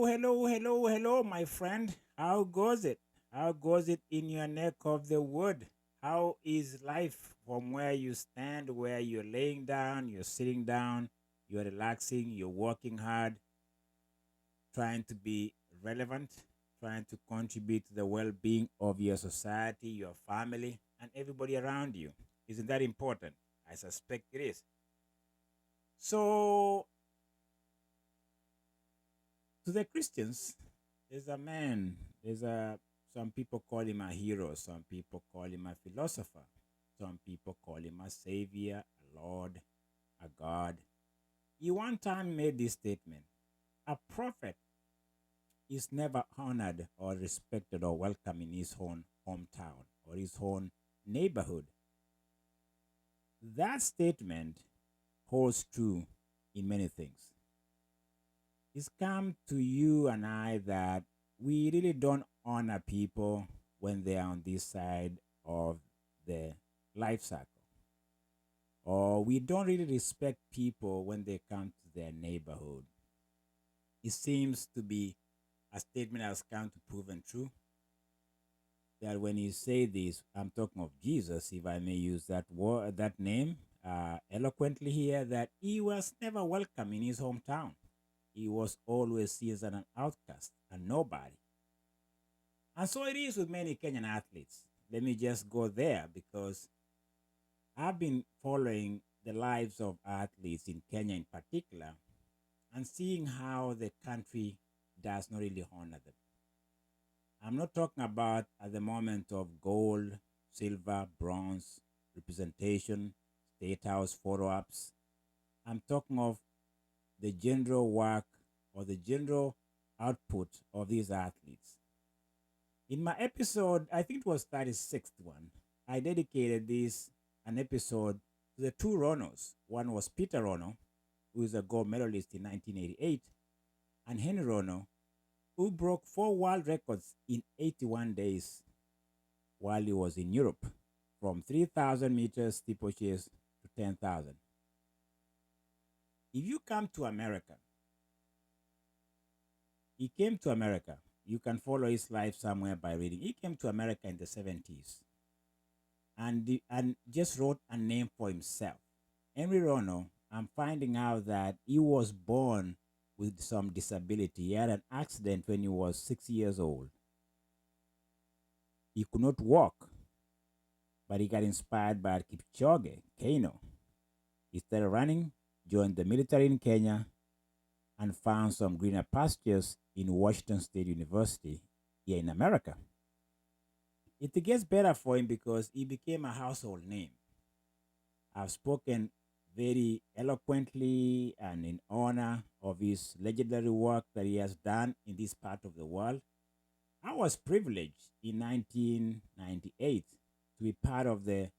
Hello, my friend. How goes it? How goes it in your neck of the wood? How is life from where you stand, where you're laying down, you're sitting down, you're relaxing, you're working hard, trying to be relevant, trying to contribute to the well being of your society, your family, and everybody around you? Isn't that important? I suspect it is. So, to the Christians, there's a man, there's a some people call him a hero, some people call him a philosopher, some people call him a savior, a lord, a god. He one time made this statement: a prophet is never honored or respected or welcome in his own hometown or his own neighborhood. That statement holds true in many things. It's come to you and I that we really don't honor people when they are on this side of the life cycle. Or we don't really respect people when they come to their neighborhood. It seems to be a statement that has come to proven true. That when you say this, I'm talking of Jesus, if I may use that word, that name eloquently here, that he was never welcome in his hometown. He was always seen as an outcast, a nobody. And so it is with many Kenyan athletes. Let me just go there because I've been following the lives of athletes in Kenya in particular and seeing how the country does not really honor them. I'm not talking about at the moment of gold, silver, bronze, representation, state house photo ops. I'm talking of the general work or the general output of these athletes. In my episode, I think it was 36th one, I dedicated an episode to the two Ronos. One was Peter Rono, who is a gold medalist in 1988, and Henry Rono, who broke 4 world records in 81 days while he was in Europe, from 3,000 meters steeplechase to 10,000. If you come to America, he came to America. You can follow his life somewhere by reading. He came to America in the 70s and just wrote a name for himself. Henry Rono, I'm finding out that he was born with some disability. He had an accident when he was 6 years old. He could not walk, but he got inspired by Kipchoge, Kano. He started running, joined the military in Kenya, and found some greener pastures in Washington State University here in America. It gets better for him because he became a household name. I've spoken very eloquently and in honor of his legendary work that he has done in this part of the world. I was privileged in 1998 to be part of the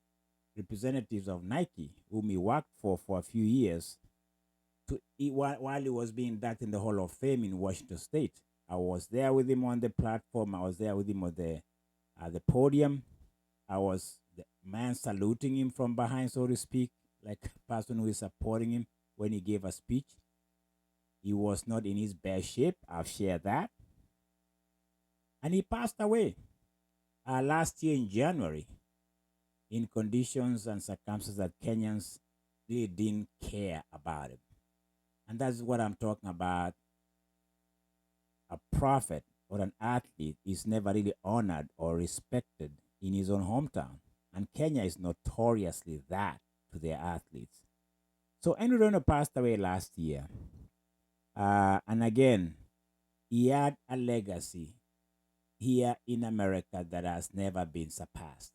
representatives of Nike, whom he worked for a few years, while he was being inducted in the Hall of Fame in Washington State. I was there with him on the platform. I was there with him on the podium. I was the man saluting him from behind, so to speak, like a person who is supporting him when he gave a speech. He was not in his best shape. I've shared that. And he passed away last year in January in conditions and circumstances that Kenyans really didn't care about him. And that's what I'm talking about. A prophet or an athlete is never really honored or respected in his own hometown. And Kenya is notoriously that to their athletes. So Henry Rono passed away last year. And again, he had a legacy here in America that has never been surpassed.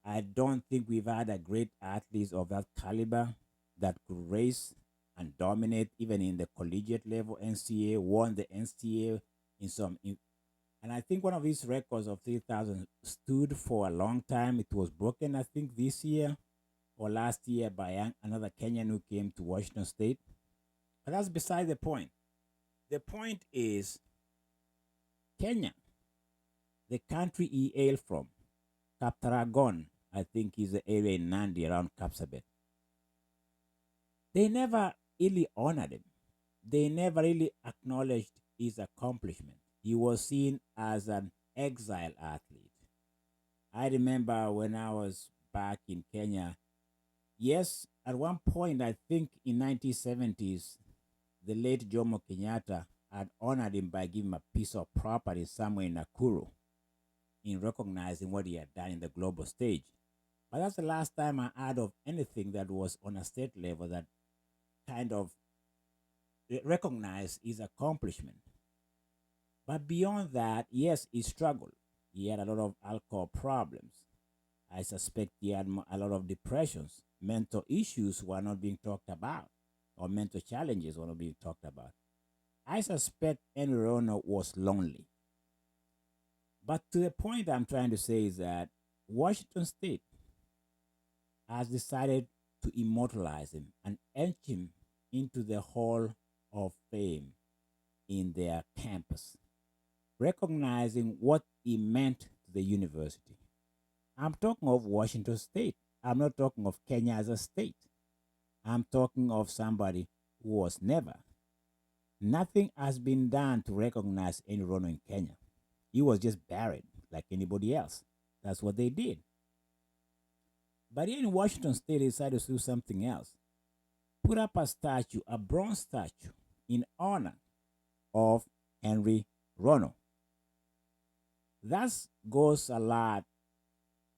I don't think we've had a great athlete of that caliber that could race and dominate even in the collegiate level. NCAA won the NCAA and I think one of his records of 3,000 stood for a long time. It was broken, I think, this year or last year by another Kenyan who came to Washington State. But that's beside the point. The point is Kenya, the country he hailed from, Kaptaragon, I think is the area in Nandi around Kapsabet. They never really honored him. They never really acknowledged his accomplishment. He was seen as an exile athlete. I remember when I was back in Kenya. Yes, at one point, I think in 1970s, the late Jomo Kenyatta had honored him by giving him a piece of property somewhere in Nakuru in recognizing what he had done in the global stage. But that's the last time I heard of anything that was on a state level that kind of recognized his accomplishment. But beyond that, yes, he struggled. He had a lot of alcohol problems. I suspect he had a lot of depressions. Mental issues were not being talked about, or mental challenges were not being talked about. I suspect Henry Rono was lonely. But to the point I'm trying to say is that Washington State has decided to immortalize him and etch him into the Hall of Fame in their campus, recognizing what he meant to the university. I'm talking of Washington State. I'm not talking of Kenya as a state. I'm talking of somebody who was never. Nothing has been done to recognize Henry Rono in Kenya. He was just buried like anybody else. That's what they did. But here in Washington State, they decided to do something else. Put up a statue, a bronze statue, in honor of Henry Rono. That goes a lot.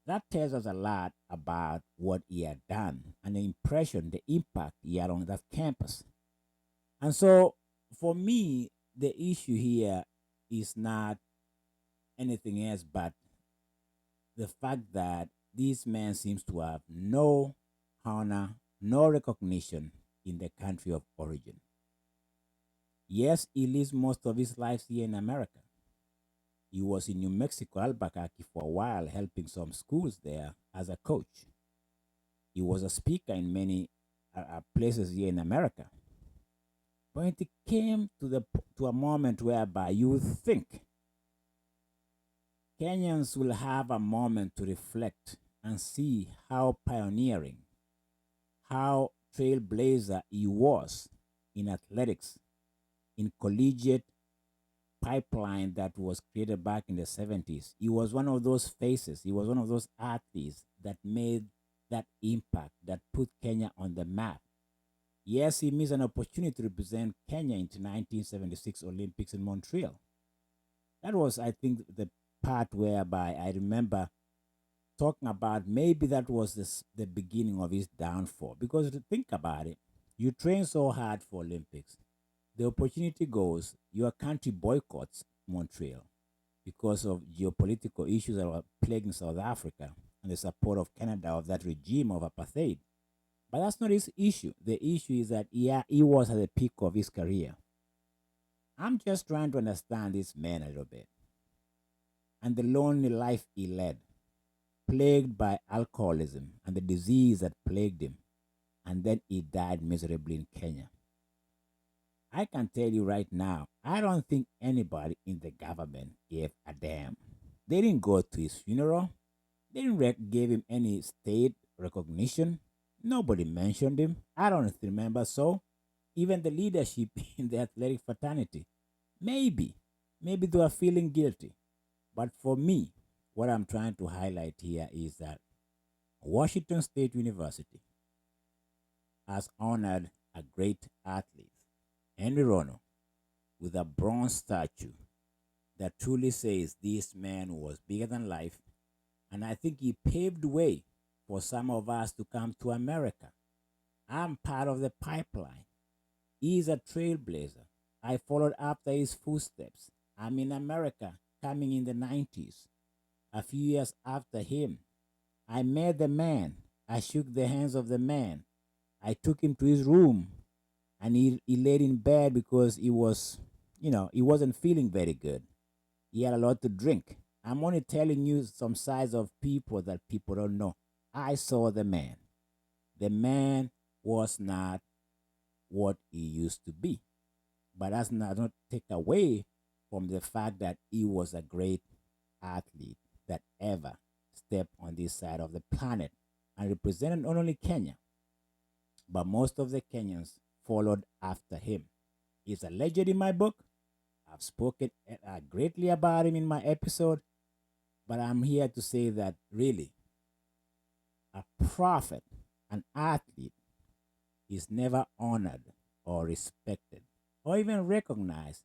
That tells us a lot about what he had done and the impression, the impact he had on that campus. And so, for me, the issue here is not anything else but the fact that this man seems to have no honor, no recognition in the country of origin. Yes, he lives most of his life here in America. He was in New Mexico, Albuquerque for a while, helping some schools there as a coach. He was a speaker in many places here in America. But it came to a moment whereby you think Kenyans will have a moment to reflect and see how pioneering, how trailblazer he was in athletics, in collegiate pipeline that was created back in the 70s. He was one of those faces. He was one of those athletes that made that impact, that put Kenya on the map. Yes, he missed an opportunity to represent Kenya into 1976 Olympics in Montreal. That was, I think, the part whereby I remember talking about maybe that was the beginning of his downfall. Because to think about it, you train so hard for Olympics. The opportunity goes, your country boycotts Montreal because of geopolitical issues that were plaguing South Africa and the support of Canada of that regime of apartheid. But that's not his issue. The issue is that he was at the peak of his career. I'm just trying to understand this man a little bit and the lonely life he led, plagued by alcoholism and the disease that plagued him, and then he died miserably in Kenya. I can tell you right now, I don't think anybody in the government gave a damn. They didn't go to his funeral. They didn't give him any state recognition. Nobody mentioned him. I don't remember so. Even the leadership in the athletic fraternity. Maybe they were feeling guilty. But for me, what I'm trying to highlight here is that Washington State University has honored a great athlete, Henry Rono, with a bronze statue that truly says this man was bigger than life. And I think he paved the way for some of us to come to America. I'm part of the pipeline. He's a trailblazer. I followed after his footsteps. I'm in America coming in the 90s. A few years after him, I met the man. I shook the hands of the man. I took him to his room and he laid in bed because he wasn't feeling very good. He had a lot to drink. I'm only telling you some sides of people that people don't know. I saw the man. The man was not what he used to be. But that's not take away from the fact that he was a great athlete that ever stepped on this side of the planet and represented not only Kenya, but most of the Kenyans followed after him. He's a legend in my book. I've spoken greatly about him in my episode, but I'm here to say that really, a prophet, an athlete, is never honored or respected or even recognized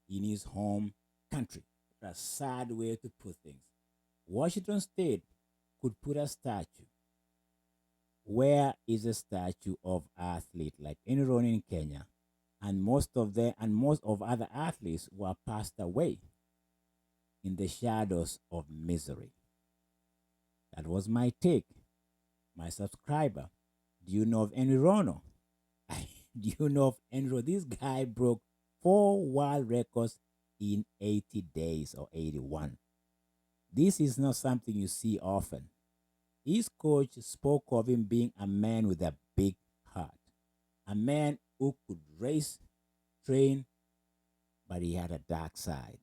in his home country. That's a sad way to put things. Washington State could put a statue. Where is a statue of athlete like Henry Rono in Kenya? And most of other athletes were passed away in the shadows of misery. That was my take. My subscriber, do you know of Henry Rono? Do you know of Henry Rono? This guy broke 4 world records in 80 days or 81. This is not something you see often. His coach spoke of him being a man with a big heart, a man who could race, train, but he had a dark side.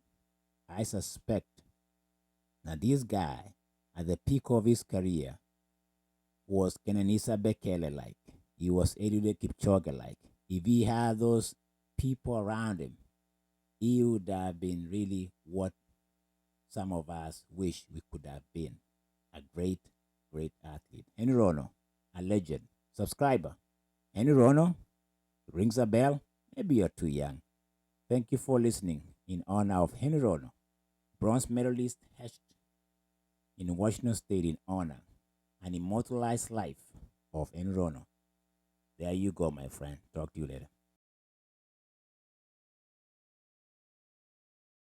I suspect that this guy, at the peak of his career, was Kenenisa Bekele like. He was Eliud Kipchoge like. If he had those people around him, he would have been really what some of us wish we could have been. A great, great athlete. Henry Rono, a legend. Subscriber. Henry Rono, rings a bell. Maybe you're too young. Thank you for listening in honor of Henry Rono, bronze medalist hatched in Washington State in honor an immortalized life of Henry Rono. There you go, my friend. Talk to you later.